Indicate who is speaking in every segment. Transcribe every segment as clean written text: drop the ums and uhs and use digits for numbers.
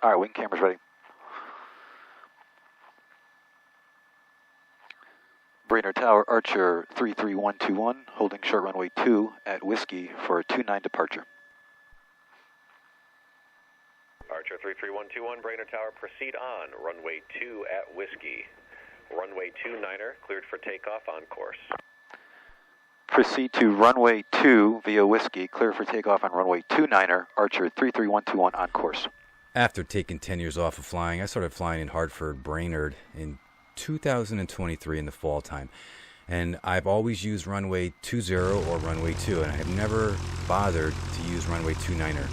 Speaker 1: All right, wing cameras ready. Brainard Tower, Archer 33121, holding short runway 2 at Whiskey for a 29 departure.
Speaker 2: Archer 33121, Brainard Tower, proceed on runway 2 at Whiskey. Runway 29er, cleared for takeoff on course.
Speaker 1: Proceed to runway 2 via Whiskey, clear for takeoff on runway 29er, Archer 33121 on course.
Speaker 3: After taking 10 years off of flying, I started flying in Hartford-Brainard in 2023 in the fall time. And I've always used runway 20 or runway 2, and I have never bothered to use runway 29er.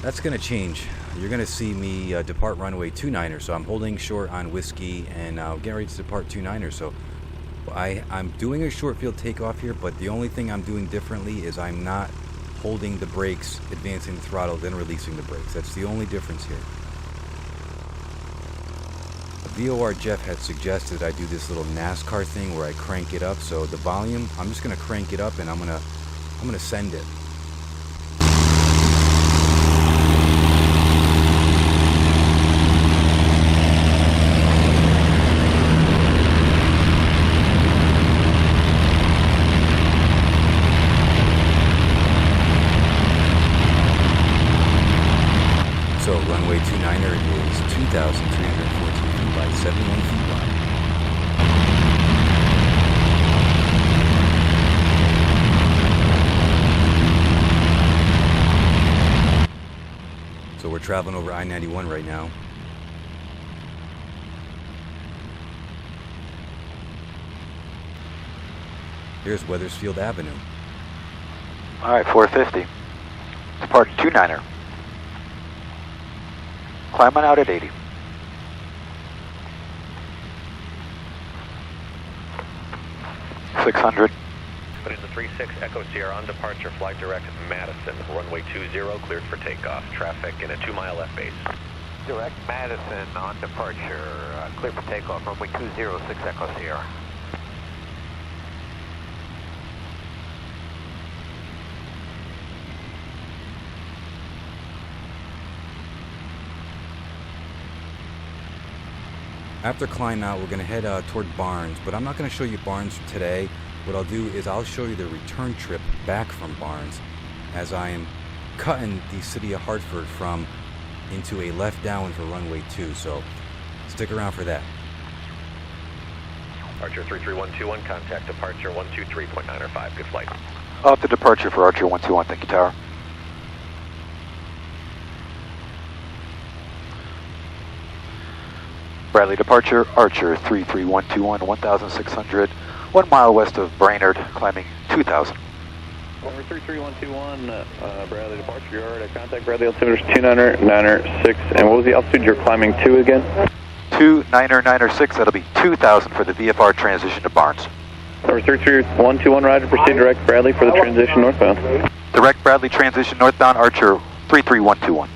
Speaker 3: That's going to change. You're going to see me depart runway 29er, so I'm holding short on Whiskey and getting ready to depart 29er. So I'm doing a short field takeoff here, but the only thing I'm doing differently is I'm not holding the brakes, advancing the throttle, then releasing the brakes. That's the only difference here. VOR Jeff had suggested I do this little NASCAR thing where I crank it up. So the volume, I'm just going to crank it up and I'm going to send it. So runway 29er is 2,314 feet by 71 feet wide. So we're traveling over I-91 right now. Here's Wethersfield Avenue.
Speaker 1: All right, 450. Depart 29er. Climb on out at 80. $600.
Speaker 2: But it's a 36 Echo Sierra on departure, flight direct Madison, runway 20, cleared for takeoff. Traffic in a 2-mile left base.
Speaker 4: Direct Madison on departure, clear for takeoff, runway 206 Echo Sierra.
Speaker 3: After climb out, we're going to head toward Barnes, but I'm not going to show you Barnes today. What I'll do is I'll show you the return trip back from Barnes as I am cutting the city of Hartford from into a left downwind for runway 2, so stick around for that.
Speaker 2: Archer 33121, contact departure 123.905, good flight.
Speaker 1: Off the departure for Archer 121, thank you, Tower. Bradley departure, Archer 33121, 1,600, 1 mile west of Brainard, climbing 2,000.
Speaker 5: Over 33121, Bradley departure, you're already at contact. Bradley altimeter is 29er, 9er, 6, and what was the altitude you're climbing to again?
Speaker 1: 29er, 9er, 6, that'll be 2,000 for the VFR transition to Barnes.
Speaker 5: Over 33121, roger, proceed direct Bradley for the transition northbound.
Speaker 1: Direct Bradley transition northbound, Archer 33121.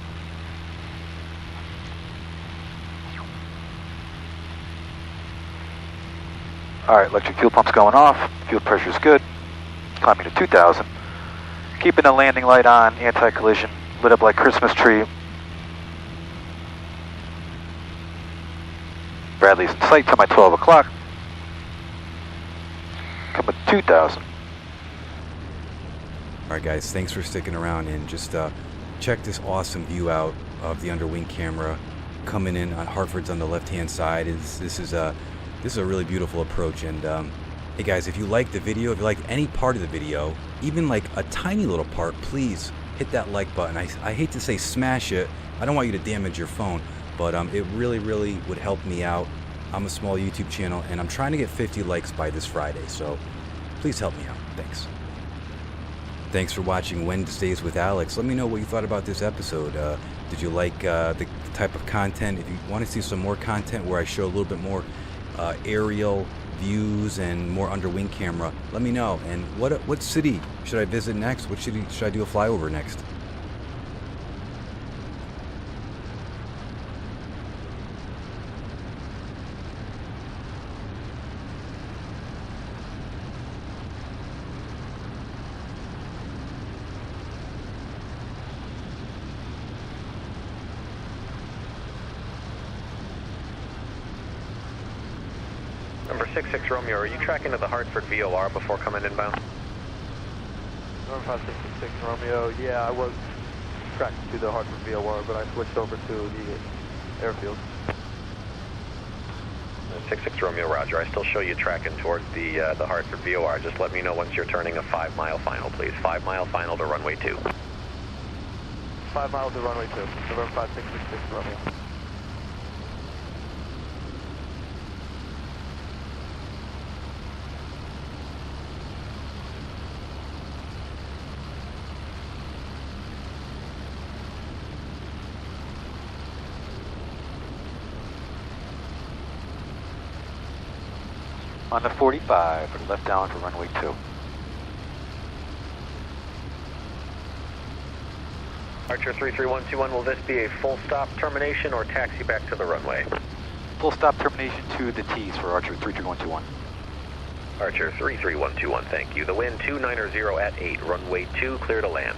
Speaker 1: All right, electric fuel pump's going off. Fuel pressure's good. Climbing to 2,000. Keeping the landing light on, anti-collision, lit up like Christmas tree. Bradley's in sight till my 12 o'clock. Coming to 2,000.
Speaker 3: All right, guys, thanks for sticking around and just check this awesome view out of the underwing camera coming in on Hartford's on the left-hand side. This is a really beautiful approach. And hey guys, if you like the video, if you like any part of the video, even like a tiny little part, please hit that like button. I hate to say smash it. I don't want you to damage your phone, but it really would help me out. I'm a small YouTube channel and I'm trying to get 50 likes by this Friday, so please help me out. Thanks. Thanks for watching Wednesdays with Alex. Let me know what you thought about this episode. Did you like the type of content? If you want to see some more content where I show a little bit more aerial views and more underwing camera, let me know. And what city should I visit next? What city should I do a flyover next?
Speaker 2: 566 Romeo, are you tracking to the Hartford VOR before coming inbound?
Speaker 6: November 566 Romeo, yeah, I was tracking to the Hartford VOR, but I switched over to the airfield.
Speaker 2: 66 Romeo, roger. I still show you tracking towards the Hartford VOR. Just let me know once you're turning a 5-mile final, please. 5-mile final to runway 2.
Speaker 6: 5 miles to runway 2, November 5666 Romeo.
Speaker 1: On the 45 for the left down for runway 2.
Speaker 2: Archer 33121, will this be a full stop termination or taxi back to the runway?
Speaker 1: Full stop termination to the T's for Archer 33121.
Speaker 2: Archer 33121, thank you. The wind 290 at 8, runway 2, clear to land.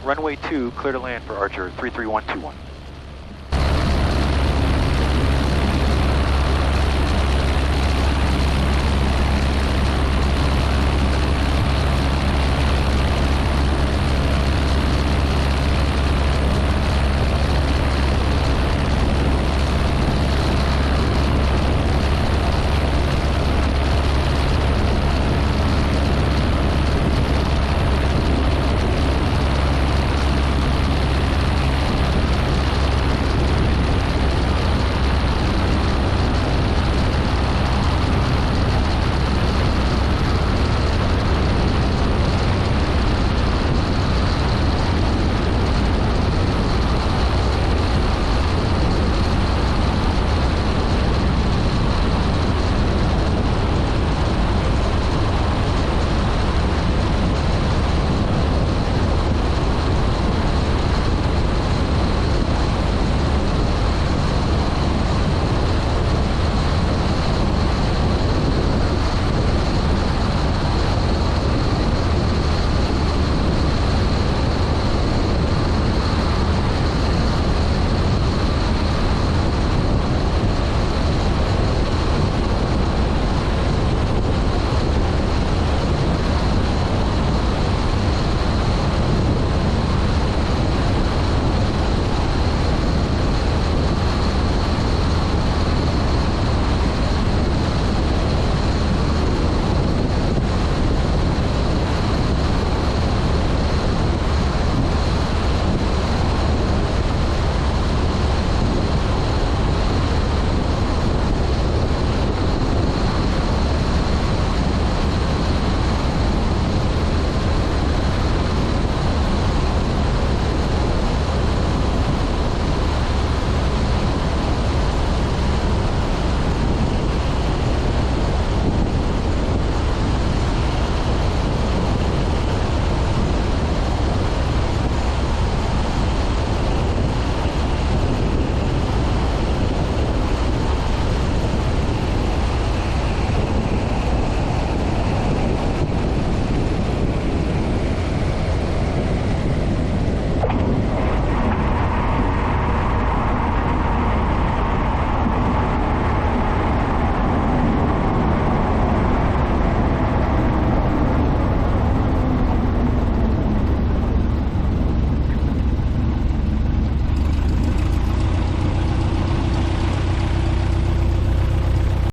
Speaker 1: Runway 2, clear to land for Archer 33121.